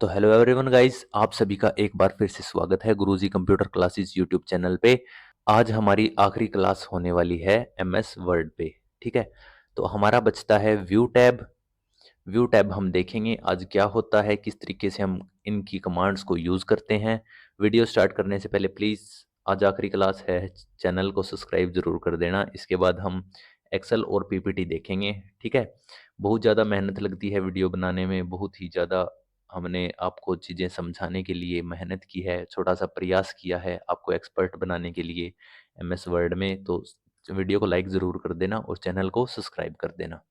तो hello everyone guys, आप सभी का एक बार फिर से स्वागत है गुरुजी कंप्यूटर क्लासेस यूट्यूब चैनल पे। आज हमारी आखिरी क्लास होने वाली है एमएस वर्ड पे। ठीक है, तो हमारा बचता है व्यू टैब। व्यू टैब हम देखेंगे आज क्या होता है, किस तरीके से हम इनकी कमांड्स को यूज़ करते हैं। वीडियो स्टार्ट करने से पहले प्लीज़, आज आखिरी क्लास है, चैनल को सब्सक्राइब ज़रूर कर देना। इसके बाद हम एक्सेल और पीपीटी देखेंगे। ठीक है, बहुत ज़्यादा मेहनत लगती है वीडियो बनाने में, बहुत ही ज़्यादा हमने आपको चीज़ें समझाने के लिए मेहनत की है, छोटा सा प्रयास किया है आपको एक्सपर्ट बनाने के लिए एमएस वर्ड में। तो वीडियो को लाइक ज़रूर कर देना और चैनल को सब्सक्राइब कर देना।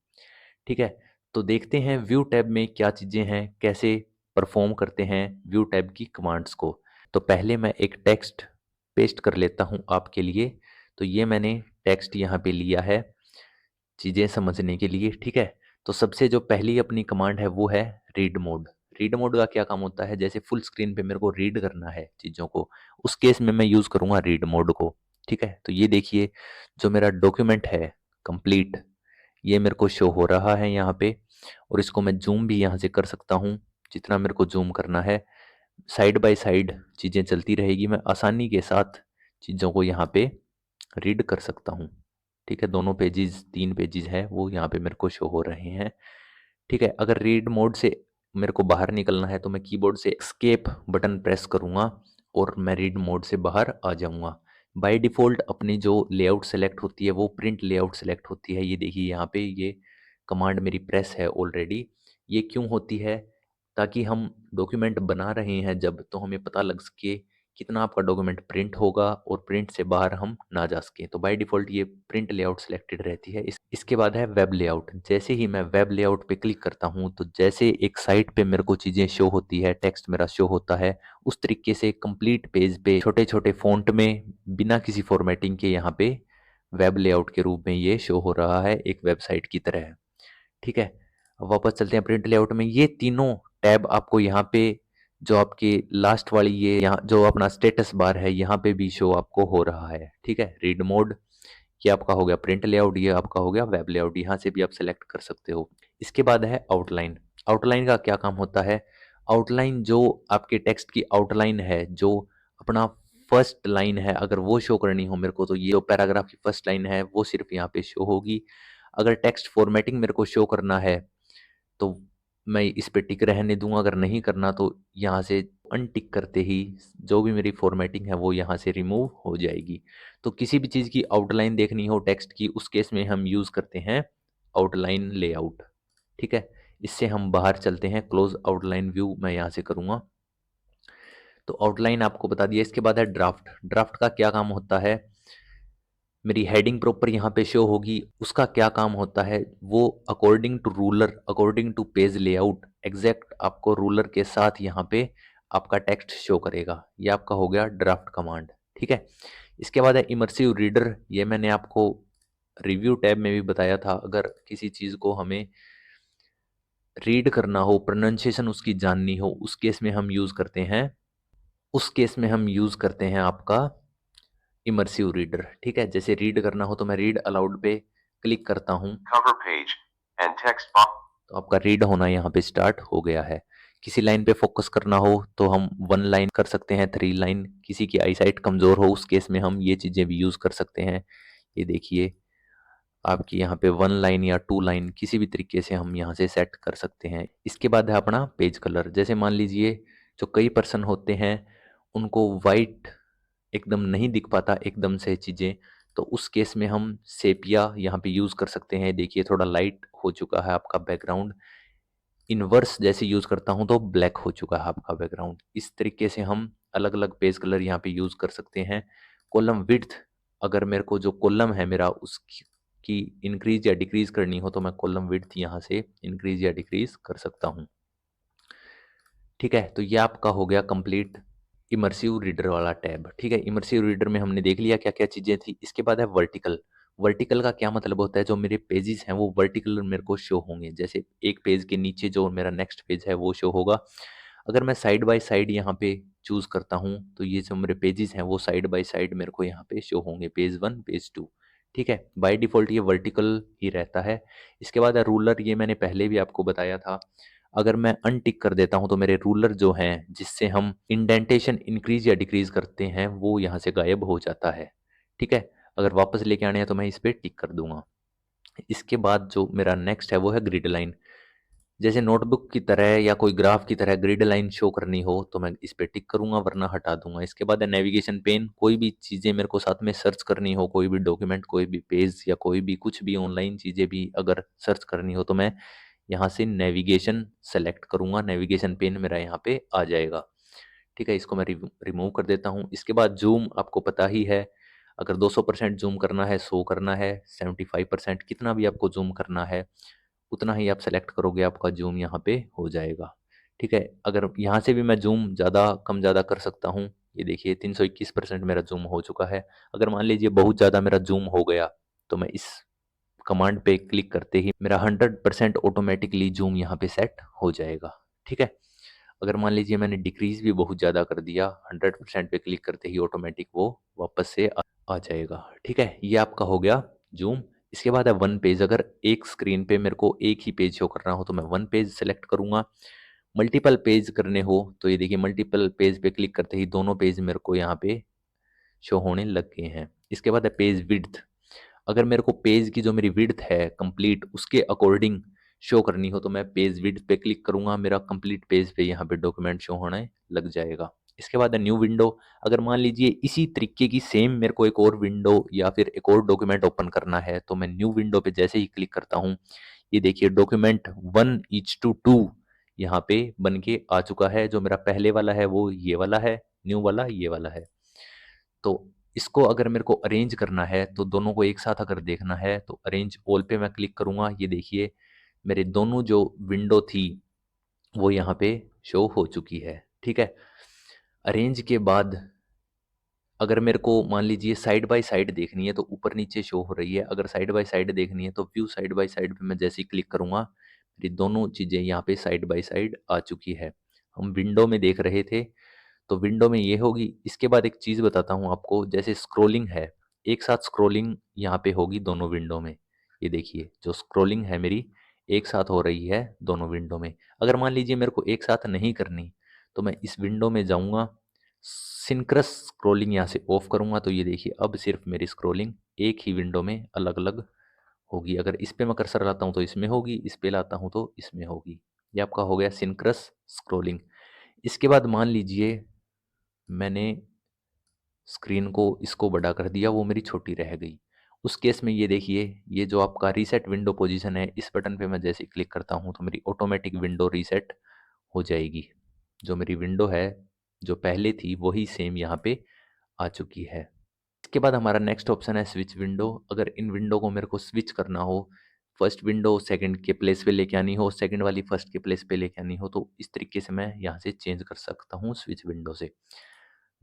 ठीक है, तो देखते हैं व्यू टैब में क्या चीज़ें हैं, कैसे परफॉर्म करते हैं व्यू टैब की कमांड्स को। तो पहले मैं एक टेक्स्ट पेस्ट कर लेता हूँ आपके लिए। तो ये मैंने टेक्स्ट यहाँ पे लिया है चीज़ें समझने के लिए। ठीक है, तो सबसे जो पहली अपनी कमांड है वो है रीड मोड। रीड मोड का क्या काम होता है, जैसे फुल स्क्रीन पे मेरे को रीड करना है चीज़ों को, उस केस में मैं यूज़ करूँगा रीड मोड को। ठीक है, तो ये देखिए जो मेरा डॉक्यूमेंट है कंप्लीट, ये मेरे को शो हो रहा है यहाँ पे। और इसको मैं जूम भी यहाँ से कर सकता हूँ जितना मेरे को जूम करना है। साइड बाय साइड चीज़ें चलती रहेगी, मैं आसानी के साथ चीज़ों को यहाँ पे रीड कर सकता हूँ। ठीक है, दोनों पेजेस, 3 पेजेस हैं वो यहाँ पे मेरे को शो हो रहे हैं। ठीक है, अगर रीड मोड से मेरे को बाहर निकलना है तो मैं कीबोर्ड से एस्केप बटन प्रेस करूँगा और मैं रीड मोड से बाहर आ जाऊँगा। बाय डिफ़ॉल्ट अपनी जो लेआउट सेलेक्ट होती है वो प्रिंट लेआउट सेलेक्ट होती है। ये देखिए यहाँ पे ये कमांड मेरी प्रेस है ऑलरेडी। ये क्यों होती है, ताकि हम डॉक्यूमेंट बना रहे हैं जब, तो हमें पता लग सके कितना आपका डॉक्यूमेंट प्रिंट होगा और प्रिंट से बाहर हम ना जा सकें। तो बाय डिफ़ॉल्ट ये प्रिंट लेआउट सिलेक्टेड रहती है। इसके बाद है वेब लेआउट। जैसे ही मैं वेब लेआउट पे क्लिक करता हूँ तो जैसे एक साइट पे मेरे को चीज़ें शो होती है, टेक्स्ट मेरा शो होता है, उस तरीके से कंप्लीट पेज पे छोटे छोटे फ़ॉन्ट में बिना किसी फॉर्मेटिंग के यहाँ पे वेब लेआउट के रूप में ये शो हो रहा है, एक वेबसाइट की तरह। ठीक है, अब वापस चलते हैं प्रिंट लेआउट में। ये तीनों टैब आपको यहाँ पे, जो आपकी लास्ट वाली ये यहाँ जो अपना स्टेटस बार है यहाँ पे भी शो आपको हो रहा है। ठीक है, रीड मोड ये आपका हो गया प्रिंट लेआउट, ये आपका हो गया वेब लेआउट, यहाँ से भी आप सेलेक्ट कर सकते हो। इसके बाद है आउटलाइन। आउटलाइन का क्या काम होता है, आउटलाइन जो आपके टेक्स्ट की आउटलाइन है, जो अपना फर्स्ट लाइन है, अगर वो शो करनी हो मेरे को तो ये जो पैराग्राफ की फर्स्ट लाइन है वो सिर्फ यहाँ पे शो होगी। अगर टेक्स्ट फॉर्मेटिंग मेरे को शो करना है तो मैं इस पे टिक रहने दूंगा, अगर नहीं करना तो यहाँ से अनटिक करते ही जो भी मेरी फॉर्मेटिंग है वो यहाँ से रिमूव हो जाएगी। तो किसी भी चीज़ की आउटलाइन देखनी हो टेक्स्ट की, उस केस में हम यूज़ करते हैं आउटलाइन लेआउट। ठीक है, इससे हम बाहर चलते हैं, क्लोज आउटलाइन व्यू मैं यहाँ से करूँगा। तो आउटलाइन आपको बता दिया। इसके बाद है ड्राफ्ट। ड्राफ्ट का क्या काम होता है, मेरी हेडिंग प्रॉपर यहाँ पे शो होगी, उसका क्या काम होता है, वो according to ruler, according to page layout, exact आपको रूलर के साथ यहाँ पे आपका टेक्स्ट शो करेगा। ये आपका हो गया ड्राफ्ट कमांड। ठीक है, इसके बाद है इमर्सिव रीडर। ये मैंने आपको रिव्यू टैब में भी बताया था, अगर किसी चीज़ को हमें रीड करना हो, प्रोनाउंसिएशन उसकी जाननी हो, उस केस में हम यूज़ करते हैं, उस केस में हम यूज़ करते हैं आपका इमर्सिव रीडर। ठीक है, जैसे रीड करना हो तो मैं रीड अलाउड पे क्लिक करता हूँ, cover page and text box. तो आपका रीड होना यहाँ पे स्टार्ट हो गया है। किसी लाइन पे फोकस करना हो तो हम 1 लाइन कर सकते हैं, 3 लाइन। किसी की आईसाइट कमज़ोर हो उस केस में हम ये चीज़ें भी यूज़ कर सकते हैं। ये देखिए आपकी यहाँ पे 1 लाइन या 2 लाइन किसी भी तरीके से हम यहाँ से सेट कर सकते हैं। इसके बाद है अपना पेज कलर। जैसे मान लीजिए जो कई पर्सन होते हैं उनको वाइट एकदम नहीं दिख पाता एकदम से चीज़ें, तो उस केस में हम सेपिया यहाँ पे यूज़ कर सकते हैं। देखिए थोड़ा लाइट हो चुका है आपका बैकग्राउंड। इन्वर्स जैसे यूज़ करता हूँ तो ब्लैक हो चुका है आपका बैकग्राउंड। इस तरीके से हम अलग अलग पेज कलर यहाँ पे यूज़ कर सकते हैं। कॉलम विड्थ, अगर मेरे को जो कॉलम है मेरा उसकी की इंक्रीज या डिक्रीज करनी हो तो मैं कॉलम विड्थ यहाँ से इंक्रीज या डिक्रीज कर सकता हूँ। ठीक है, तो ये आपका हो गया कंप्लीट इमर्सिव रीडर वाला टैब। ठीक है, इमर्सिव रीडर में हमने देख लिया क्या क्या चीज़ें थी। इसके बाद है वर्टिकल। वर्टिकल का क्या मतलब होता है, जो मेरे पेजेस हैं वो वर्टिकल मेरे को शो होंगे। जैसे एक पेज के नीचे जो मेरा नेक्स्ट पेज है वो शो होगा। अगर मैं साइड बाय साइड यहाँ पे चूज करता हूँ तो ये जो मेरे पेजेस हैं वो साइड बाय साइड मेरे को यहाँ पे शो होंगे, पेज 1 पेज 2। ठीक है, बाय डिफ़ॉल्ट ये वर्टिकल ही रहता है। इसके बाद है रूलर, ये मैंने पहले भी आपको बताया था। अगर मैं अनटिक कर देता हूँ तो मेरे रूलर जो हैं जिससे हम इंडेंटेशन इंक्रीज या डिक्रीज करते हैं वो यहाँ से गायब हो जाता है। ठीक है, अगर वापस लेके आने हैं तो मैं इस पर टिक कर दूंगा। इसके बाद जो मेरा नेक्स्ट है वो है ग्रिड लाइन। जैसे नोटबुक की तरह या कोई ग्राफ की तरह ग्रिड लाइन शो करनी हो तो मैं इस पे टिक करूंगा, वरना हटा दूंगा। इसके बाद है नेविगेशन पेन। कोई भी चीज़ें मेरे को साथ में सर्च करनी हो, कोई भी डॉक्यूमेंट, कोई भी पेज या कोई भी कुछ भी ऑनलाइन चीज़ें भी अगर सर्च करनी हो तो मैं यहाँ से नेविगेशन सेलेक्ट करूंगा, नेविगेशन पेन मेरा यहाँ पे आ जाएगा। ठीक है, इसको मैं रिमूव कर देता हूँ। इसके बाद जूम आपको पता ही है, अगर 200% जूम करना है, 100 करना है, 75%, कितना भी आपको जूम करना है उतना ही आप सेलेक्ट करोगे, आपका जूम यहाँ पे हो जाएगा। ठीक है, अगर यहाँ से भी मैं जूम ज़्यादा कम ज़्यादा कर सकता हूँ। ये देखिए 321% मेरा जूम हो चुका है। अगर मान लीजिए बहुत ज़्यादा मेरा जूम हो गया तो मैं इस कमांड पे क्लिक करते ही मेरा 100% ऑटोमेटिकली जूम यहाँ पे सेट हो जाएगा। ठीक है, अगर मान लीजिए मैंने डिक्रीज भी बहुत ज़्यादा कर दिया, 100% पे क्लिक करते ही ऑटोमेटिक वो वापस से आ जाएगा। ठीक है, ये आपका हो गया जूम। इसके बाद है वन पेज। अगर एक स्क्रीन पे मेरे को एक ही पेज शो करना हो तो मैं वन पेज सेलेक्ट करूंगा। मल्टीपल पेज करने हो तो ये देखिए मल्टीपल पेज पे क्लिक करते ही दोनों पेज मेरे को यहाँ पे शो होने लग गए हैं। इसके बाद है पेज विड्थ। अगर मेरे को पेज की जो मेरी विड्थ है कंप्लीट उसके अकॉर्डिंग शो करनी हो तो मैं पेज विड्थ पे क्लिक करूंगा, मेरा कंप्लीट पेज पे यहाँ पे डॉक्यूमेंट शो होने लग जाएगा। इसके बाद है न्यू विंडो। अगर मान लीजिए इसी तरीके की सेम मेरे को एक और विंडो या फिर एक और डॉक्यूमेंट ओपन करना है तो मैं न्यू विंडो पे जैसे ही क्लिक करता हूँ ये देखिए डॉक्यूमेंट 1:2 यहाँ पे बन के आ चुका है। जो मेरा पहले वाला है वो ये वाला है, न्यू वाला ये वाला है। तो इसको अगर मेरे को अरेंज करना है तो दोनों को एक साथ अगर देखना है तो अरेंज ऑल पे मैं क्लिक करूंगा। ये देखिए मेरे दोनों जो विंडो थी वो यहाँ पे शो हो चुकी है। ठीक है, अरेंज के बाद अगर मेरे को मान लीजिए साइड बाय साइड देखनी है तो ऊपर नीचे शो हो रही है। अगर साइड बाय साइड देखनी है तो व्यू साइड बाय साइड पे मैं जैसे ही क्लिक करूंगा मेरी दोनों चीज़ें यहाँ पे साइड बाय साइड आ चुकी है। हम विंडो में देख रहे थे तो विंडो में ये होगी। इसके बाद एक चीज़ बताता हूँ आपको, जैसे स्क्रोलिंग है, एक साथ स्क्रोलिंग यहाँ पे होगी दोनों विंडो में। ये देखिए जो स्क्रोलिंग है मेरी एक साथ हो रही है दोनों विंडो में। अगर मान लीजिए मेरे को एक साथ नहीं करनी तो मैं इस विंडो में जाऊँगा, सिंक्रस स्क्रोलिंग यहाँ से ऑफ करूँगा तो ये देखिए अब सिर्फ मेरी स्क्रोलिंग एक ही विंडो में अलग अलग होगी। अगर इस पे मैं कर्सर लाता हूँ तो इसमें होगी, इस पे लाता हूँ तो इसमें होगी। ये आपका हो गया सिंक्रस स्क्रोलिंग। इसके बाद मान लीजिए मैंने स्क्रीन को इसको बड़ा कर दिया, वो मेरी छोटी रह गई। उस केस में ये देखिए ये जो आपका रीसेट विंडो पोजीशन है इस बटन पे मैं जैसे ही क्लिक करता हूँ तो मेरी ऑटोमेटिक विंडो रीसेट हो जाएगी। जो मेरी विंडो है जो पहले थी वही सेम यहाँ पे आ चुकी है। इसके बाद हमारा नेक्स्ट ऑप्शन है स्विच विंडो। अगर इन विंडो को मेरे को स्विच करना हो, फर्स्ट विंडो सेकंड के प्लेस पे लेके आनी हो, सेकंड वाली फर्स्ट के प्लेस पे लेके आनी हो तो इस तरीके से मैं यहाँ से चेंज कर सकता हूँ स्विच विंडो से।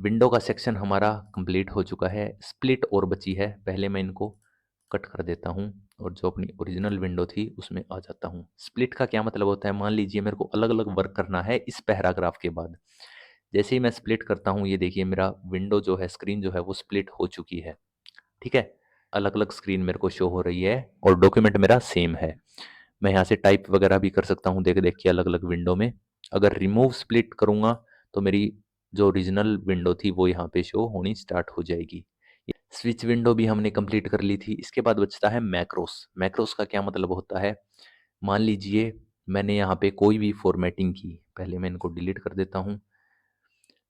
विंडो का सेक्शन हमारा कंप्लीट हो चुका है। स्प्लिट और बची है, पहले मैं इनको कट कर देता हूँ और जो अपनी ओरिजिनल विंडो थी उसमें आ जाता हूँ। स्प्लिट का क्या मतलब होता है, मान लीजिए मेरे को अलग अलग वर्क करना है इस पैराग्राफ के बाद। जैसे ही मैं स्प्लिट करता हूँ ये देखिए मेरा विंडो जो है, स्क्रीन जो है वो स्प्लिट हो चुकी है। ठीक है, अलग अलग स्क्रीन मेरे को शो हो रही है और डॉक्यूमेंट मेरा सेम है। मैं यहाँ से टाइप वगैरह भी कर सकता हूँ देख देख के अलग अलग विंडो में। अगर रिमूव स्प्लिट करूँगा तो मेरी जो ओरिजिनल विंडो थी वो यहाँ पे शो होनी स्टार्ट हो जाएगी। स्विच विंडो भी हमने कंप्लीट कर ली थी। इसके बाद बचता है मैक्रोस। मैक्रोस का क्या मतलब होता है, मान लीजिए मैंने यहाँ पे कोई भी फॉर्मेटिंग की, पहले मैं इनको डिलीट कर देता हूँ।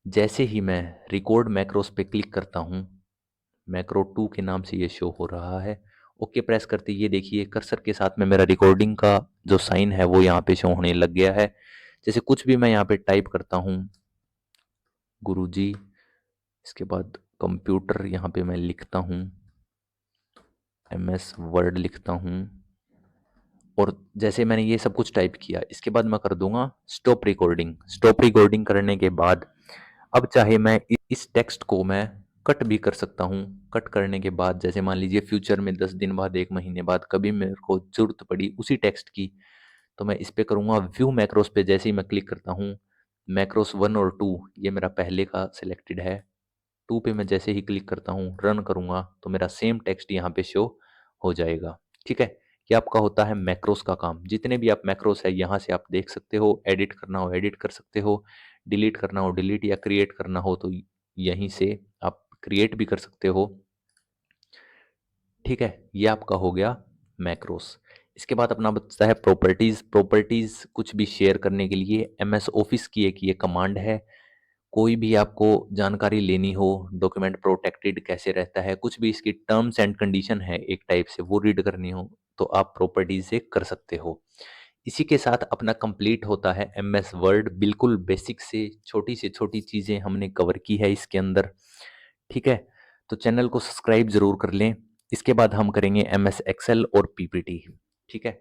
जैसे ही मैं रिकॉर्ड मैक्रोस पे क्लिक करता हूँ मैक्रो 2 के नाम से ये शो हो रहा है। ओके प्रेस करते ये देखिए कर्सर के साथ में मेरा रिकॉर्डिंग का जो साइन है वो यहाँ पे शो होने लग गया है। जैसे कुछ भी मैं यहाँ पे टाइप करता हूँ गुरुजी, इसके बाद कंप्यूटर यहाँ पे मैं लिखता हूँ, MS वर्ड लिखता हूँ और जैसे मैंने ये सब कुछ टाइप किया इसके बाद मैं कर दूंगा स्टॉप रिकॉर्डिंग। स्टॉप रिकॉर्डिंग करने के बाद अब चाहे मैं इस टेक्स्ट को मैं कट भी कर सकता हूँ। कट करने के बाद जैसे मान लीजिए फ्यूचर में 10 दिन बाद, 1 महीने बाद कभी मेरे को ज़रूरत पड़ी उसी टेक्स्ट की तो मैं इस पे करूँगा व्यू मैक्रोस पे। जैसे ही मैं क्लिक करता हूँ मैक्रोस 1 और 2 ये मेरा पहले का सिलेक्टेड है, 2 पे मैं जैसे ही क्लिक करता हूँ रन करूँगा तो मेरा सेम टेक्स्ट यहाँ पे शो हो जाएगा। ठीक है, ये आपका होता है मैक्रोस का काम। जितने भी आप मैक्रोस है यहाँ से आप देख सकते हो, एडिट करना हो एडिट कर सकते हो, डिलीट करना हो डिलीट, या क्रिएट करना हो तो यहीं से आप क्रिएट भी कर सकते हो। ठीक है, ये आपका हो गया मैक्रोस। इसके बाद अपना बचता है प्रॉपर्टीज। प्रॉपर्टीज कुछ भी शेयर करने के लिए एमएस ऑफिस की एक ये कमांड है। कोई भी आपको जानकारी लेनी हो, डॉक्यूमेंट प्रोटेक्टेड कैसे रहता है, कुछ भी इसकी टर्म्स एंड कंडीशन है एक टाइप से, वो रीड करनी हो तो आप प्रॉपर्टीज से कर सकते हो। इसी के साथ अपना कंप्लीट होता है एमएस वर्ड। बिल्कुल बेसिक से छोटी चीज़ें हमने कवर की है इसके अंदर। ठीक है, तो चैनल को सब्सक्राइब जरूर कर लें। इसके बाद हम करेंगे एमएस एक्सेल और पीपीटी। ठीक है,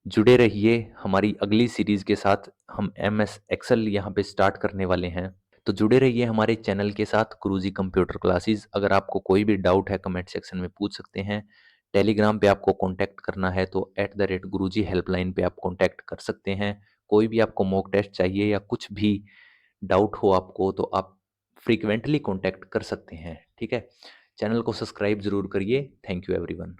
जुड़े रहिए हमारी अगली सीरीज के साथ। हम एमएस एक्सेल यहाँ पे स्टार्ट करने वाले हैं, तो जुड़े रहिए हमारे चैनल के साथ, गुरुजी कंप्यूटर क्लासेस। अगर आपको कोई भी डाउट है कमेंट सेक्शन में पूछ सकते हैं। टेलीग्राम पे आपको कांटेक्ट करना है तो @गुरुजी हेल्पलाइन पे आप कांटेक्ट कर सकते हैं। कोई भी आपको मॉक टेस्ट चाहिए या कुछ भी डाउट हो आपको तो आप फ्रीक्वेंटली कांटेक्ट कर सकते हैं। ठीक है, चैनल को सब्सक्राइब जरूर करिए। Thank you everyone.